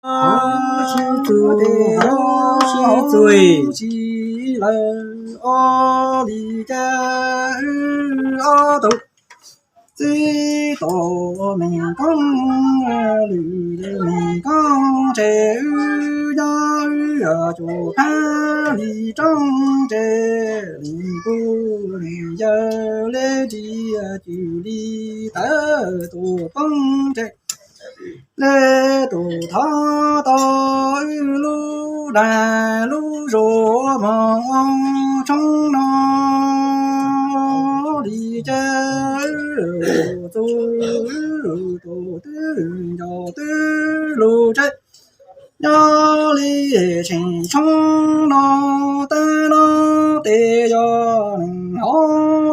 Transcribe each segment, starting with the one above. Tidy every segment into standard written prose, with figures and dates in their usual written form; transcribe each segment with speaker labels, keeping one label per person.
Speaker 1: 是最喜乐阿里家都最多美光里的美光这呀就看里正这里不里呀来的距离的多崩这。来都他到路来路若梦中那里家走都对要对路这要里青冲那的那的呀好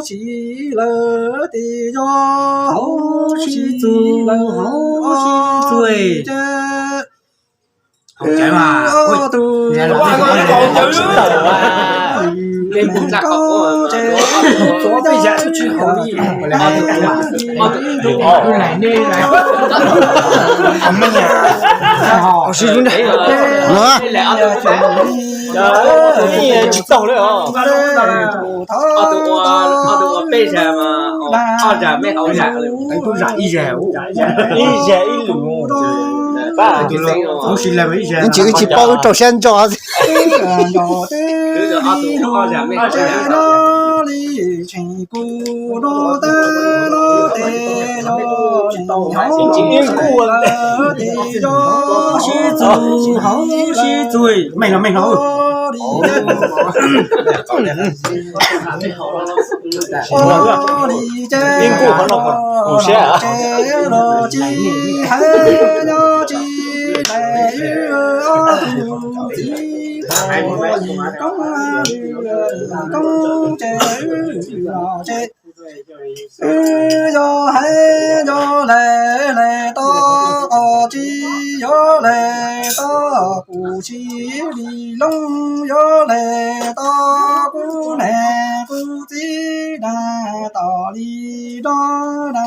Speaker 1: 喜乐的呀好喜乐好对着，
Speaker 2: 好仔嘛，喂，你係諗住講知道啊？你負責講左邊隻出去好啲，我嚟呢嚟，咁乜嘢？我是兄弟，我嚟你知道了哦。我背上嘛，二隻咩好隻？你都染一隻，一隻一路。không xin làm ý gì
Speaker 3: anh chỉ bao trò sen trò
Speaker 1: mày là
Speaker 3: Yên cô họ nó còn xe à?
Speaker 1: do hay do lệ to có chi do lệ to cụ chi đi lông do lệ to cụ nè cụ chi đà tỏ đi đó đà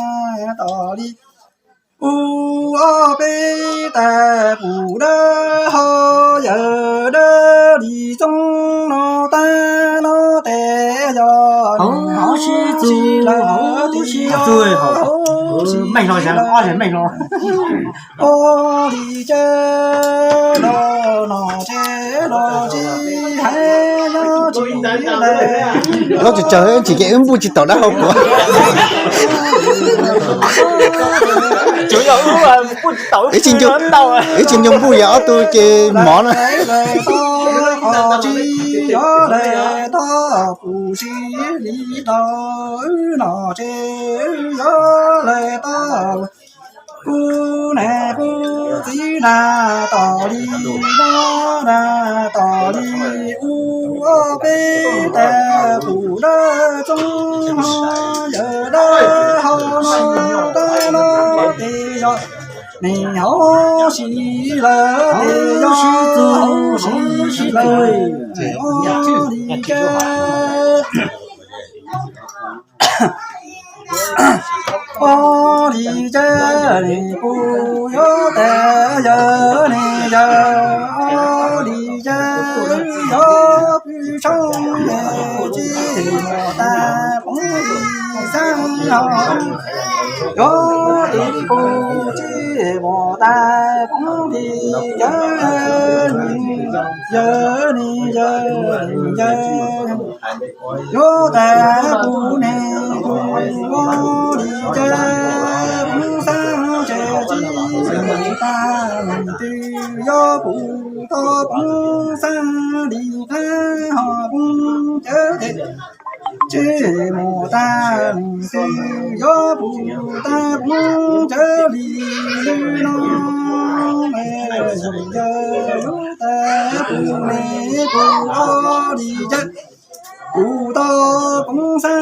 Speaker 1: tỏ đi u a bê ta bù đa ho giờ đa đi trong nó ta nó tè do
Speaker 2: 好是最好是最好，咩來着？我係咩來？ô
Speaker 1: đi chơi nó chơi nó chi hay nó chi này
Speaker 3: nó chỉ chờ chỉ cái ứng bu chỉ tỏ đã không của
Speaker 2: chủ yếu là不抖，ấy
Speaker 3: trên chung ấy trên chung bu giờ tôi cái món này
Speaker 1: gió lệ to phù sĩ lý đó nó chê gió lệ to cu nè cu tí na tỏ đi đó na tỏ đi u ô bê tè phù đơ trong hoa giờ đơ hao nó đơ nó tì gió này hao xí lơ tì gió hao xí lơ đi chơi ô đi chơi này cô nhớ tè giờ này giờ ô đi chơi gió trong này chỉ ta bóng đi sang hồng gió đi cô chỉ bỏ ta bóng đi giờ giờ gió ta cô này cô đi chơi bóng sang chơi chỉ ta mình tư gió phụ to bóng sang đi phá họ bóng chơi thế chế mồ ta mình tư gió phụ ta bóng chơi đi nó mẹ giờ ta phụ mẹ cô đi chơi cụ to cũng xa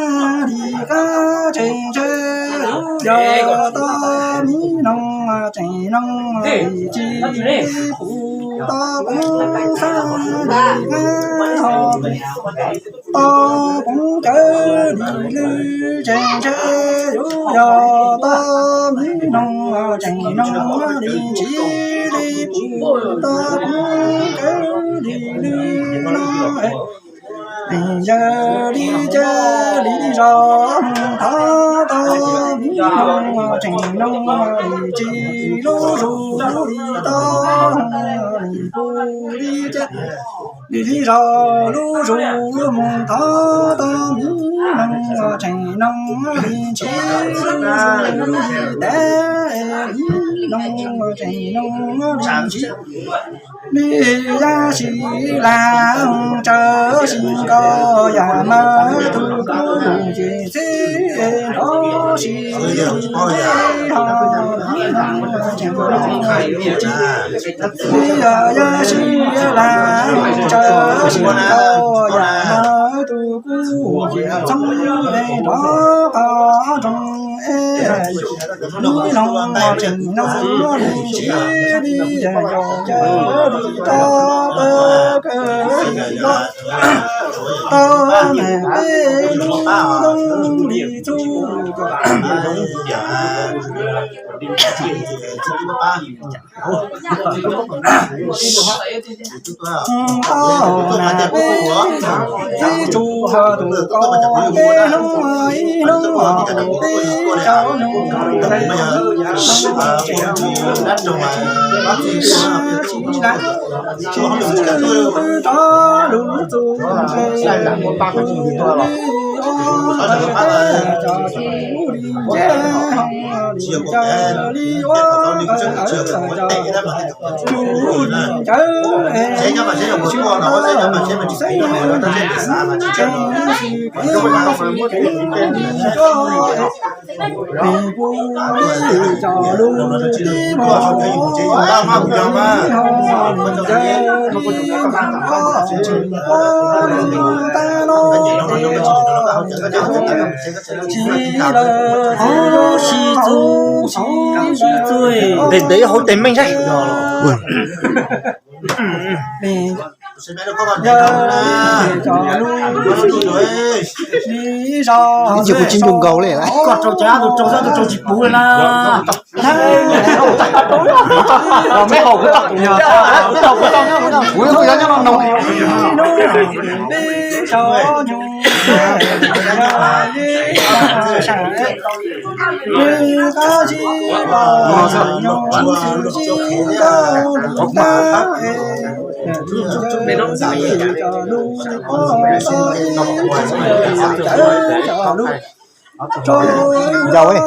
Speaker 1: đi cá trên chơi giờ to mí nông chạy nông chi phụ ta cũng xa đi ho ta cũng chớ đi lư chèn chê dù giờ ta nông chẳng nông đi chỉ đi ta cũng chớ đi lư nó đi giờ đi chơi đi rõ thả ta biết nông chẳng nông đi chỉ lú ru đi ta đi bu đi chơi đi rõ lú ru mong thả ta biết nông chẳng nông đi chỉ lú ru đi té nông chẳng nông đi chỉ đi ra chỉ là chờ xin có nhà mà tu cũng chỉ thế đó chỉ họ chẳng bây giờ ra chỉ là chờ xin có nhà mà tu cũng chỉ sống đây đó có trong núi non chừng non chỉ đi giờ chờ đi to ta mẹ bê lu đông đi tu chu hà tu con bê nông ấy nông họ bê cháu nông đây đó đúng tu là một ba cái gì đó chiều của em tao đi chơi chiều của tệ đó mà chế nhau mà chế được một con nó chế nhau mà chế mình chỉ nó tao chế để xa mà chỉ chế nó không phải phải mua cái
Speaker 3: đấy hối tính mình đấy chỉ có chín dùng gấu này lại
Speaker 2: còn trâu cha tôi trâu ra tôi trâu chip bù lên na mấy hộp cái tóc nhờ tóc
Speaker 3: ui không nhớ nhau nồng
Speaker 1: giàu ấy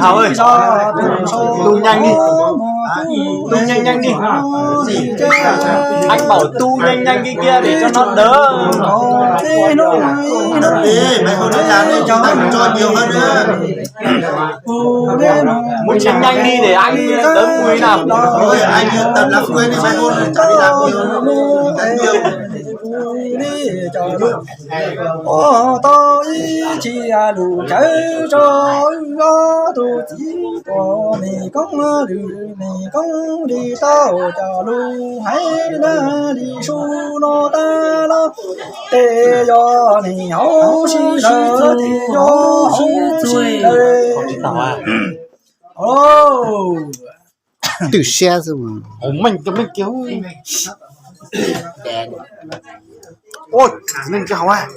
Speaker 3: Thảo ơi, tu nhanh đi, tu nhanh đi. Anh bảo tu nhanh cái kia để cho nó đỡ.
Speaker 1: Đi, mày không nói làm đi, cho anh cho nhiều hơn nữa.
Speaker 3: Muốn nhanh đi để anh đỡ mùi nào.
Speaker 1: Thôi, anh yên tâm lắm, quên đi, mày không cho đi làm nhiều. Ô tô ý chỉ đủ chơi cho tu chỉ có mì công đi tao cho lu hay đi su nó ta nó tê do mì hấu xí lơ tê do hấu xí lơ
Speaker 3: Từ xe rồi mà. Mình kéo
Speaker 2: đèn
Speaker 3: ôi mình chào à